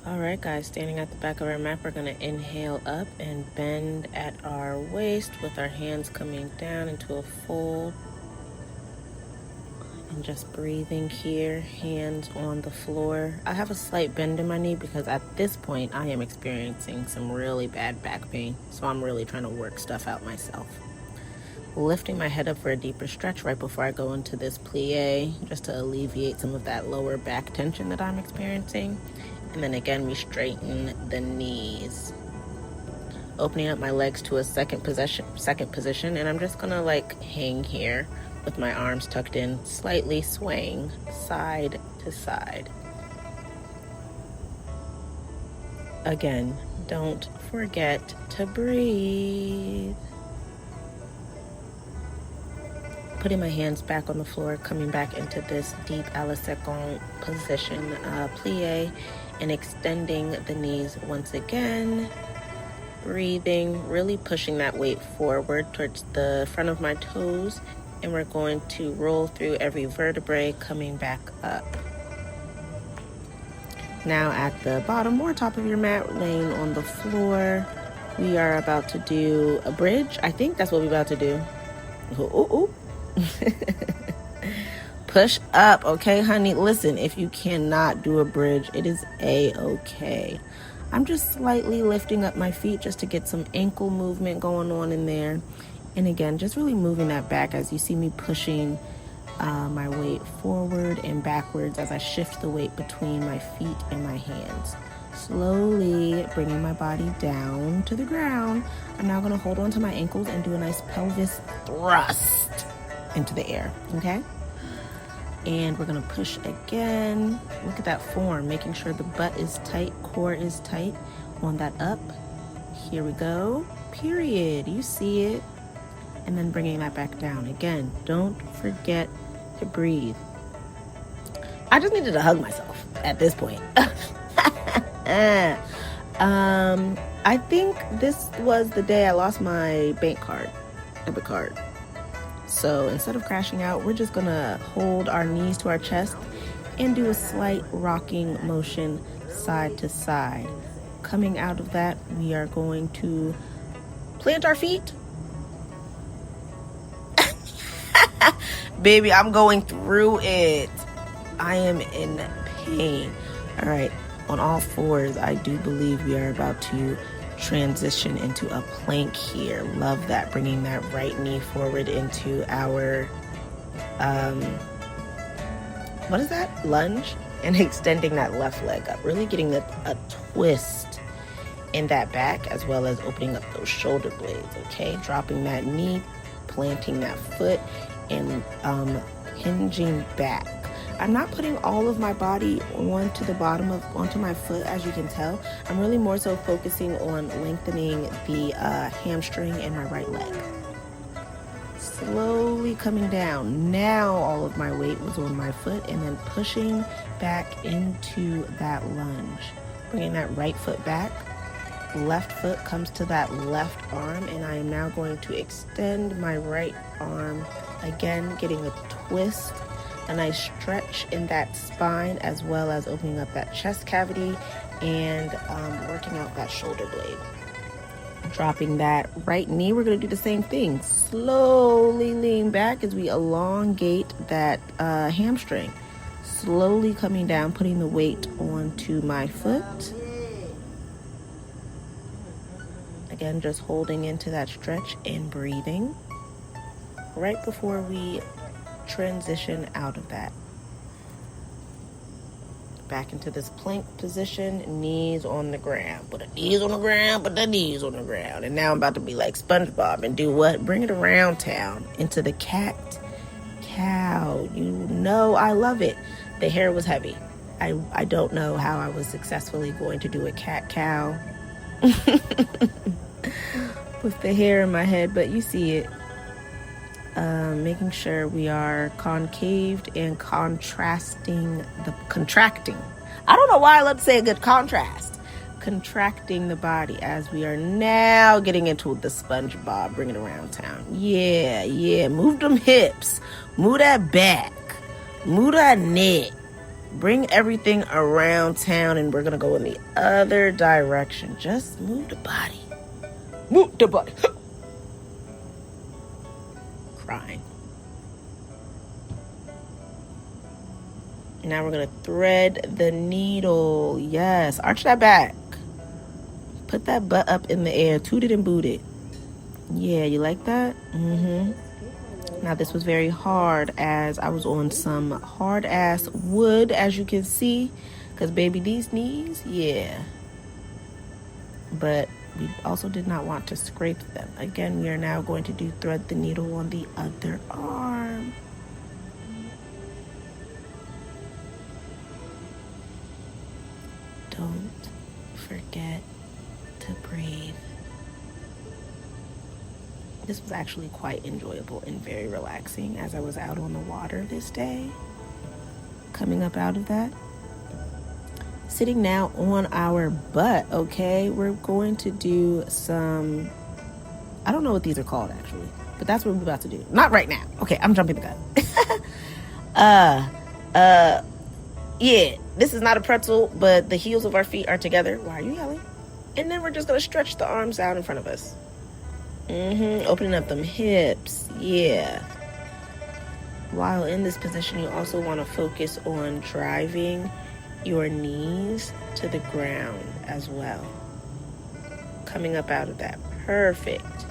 All right, guys, standing at the back of our mat, we're going to inhale up and bend at our waist with our hands coming down into a fold. And just breathing here, hands on the floor. I have a slight bend in my knee because at this point I am experiencing some really bad back pain. So I'm really trying to work stuff out myself. Lifting my head up for a deeper stretch right before I go into this plie, just to alleviate some of that lower back tension that I'm experiencing. And then again, we straighten the knees. Opening up my legs to a second position, and I'm just gonna like hang here with my arms tucked in, slightly swaying side to side. Again, don't forget to breathe. Putting my hands back on the floor, coming back into this deep à la seconde position, plie, and extending the knees once again. Breathing, really pushing that weight forward towards the front of my toes, and we're going to roll through every vertebrae, coming back up. Now at the bottom or top of your mat, laying on the floor, we are about to do a bridge. I think that's what we're about to do. Ooh. Push up, okay, honey? Listen, if you cannot do a bridge, it is a-okay. I'm just slightly lifting up my feet just to get some ankle movement going on in there. And again, just really moving that back as you see me pushing my weight forward and backwards as I shift the weight between my feet and my hands. Slowly bringing my body down to the ground. I'm now going to hold on to my ankles and do a nice pelvis thrust into the air, okay? And we're going to push again. Look at that form, making sure the butt is tight, core is tight on that up. Here we go, period. You see it. And then bringing that back down. Again, don't forget to breathe. I just needed to hug myself at this point. I think this was the day I lost my debit card. So instead of crashing out, we're just gonna hold our knees to our chest and do a slight rocking motion side to side. Coming out of that, we are going to plant our feet. Baby, I'm going through it. I am in pain. All right, on all fours, I do believe we are about to transition into a plank here. Love that, bringing that right knee forward into our what is that, lunge, and extending that left leg up, really getting a twist in that back, as well as opening up those shoulder blades. Okay, dropping that knee, planting that foot, and hinging back. I'm not putting all of my body onto my foot, as you can tell. I'm really more so focusing on lengthening the hamstring in my right leg. Slowly coming down. Now all of my weight was on my foot, and then pushing back into that lunge. Bringing that right foot back. Left foot comes to that left arm, and I am now going to extend my right arm. Again, getting a twist, a nice stretch in that spine, as well as opening up that chest cavity and working out that shoulder blade. Dropping that right knee, we're going to do the same thing. Slowly lean back as we elongate that hamstring. Slowly coming down, putting the weight onto my foot. Again, just holding into that stretch and breathing right before we transition out of that. Back into this plank position, knees on the ground. Put the knees on the ground. And now I'm about to be like SpongeBob and do what? Bring it around town into the cat cow. You know I love it. The hair was heavy. I don't know how I was successfully going to do a cat cow with the hair in my head, but you see it. Making sure we are concaved and contracting. I don't know why I love to say a good contrast. Contracting the body as we are now getting into the SpongeBob, bring it around town. Yeah. Move them hips. Move that back. Move that neck. bring everything around town, and we're gonna go in the other direction. Just move the body. Move the body. Crying. Now we're gonna thread the needle. Yes, arch that back. Put that butt up in the air. Toot it and boot it. Yeah, you like that? Now this was very hard, as I was on some hard ass wood, as you can see, because baby, these knees, yeah. But we also did not want to scrape them. Again, we are now going to do thread the needle on the other arm. Don't forget to breathe. This was actually quite enjoyable and very relaxing as I was out on the water this day. Coming up out of that. Sitting now on our butt, okay? We're going to do some, I don't know what these are called actually, but that's what we're about to do. Not right now. Okay, I'm jumping the gun. Yeah, this is not a pretzel, but the heels of our feet are together. Why are you yelling? And then we're just gonna stretch the arms out in front of us. Opening up them hips, yeah. While in this position, you also want to focus on driving your knees to the ground as well. Coming up out of that, perfect.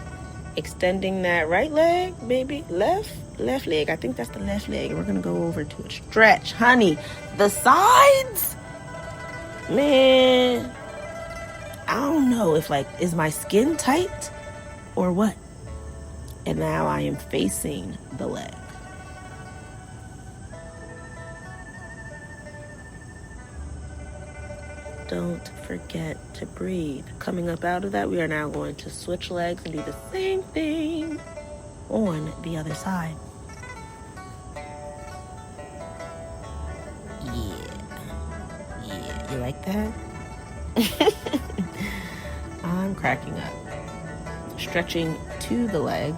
Extending that right leg, baby, left leg. I think that's the left leg. We're gonna go over to a stretch, honey. The sides, man, I don't know if is my skin tight or what. And now I am facing the leg. Don't forget to breathe. Coming up out of that, we are now going to switch legs and do the same thing on the other side. Yeah, you like that? I'm cracking up. Stretching to the leg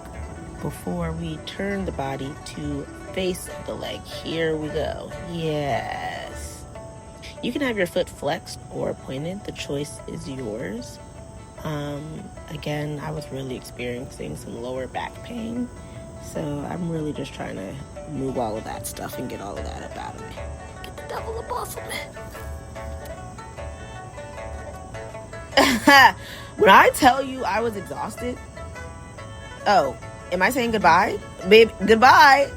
before we turn the body to face the leg. Here we go. Yes. You can have your foot flexed or pointed. The choice is yours. Again, I was really experiencing some lower back pain, so I'm really just trying to move all of that stuff and get all of that up out of me. Get the devil up off of me. When I tell you I was exhausted, oh, am I saying goodbye? Babe, goodbye.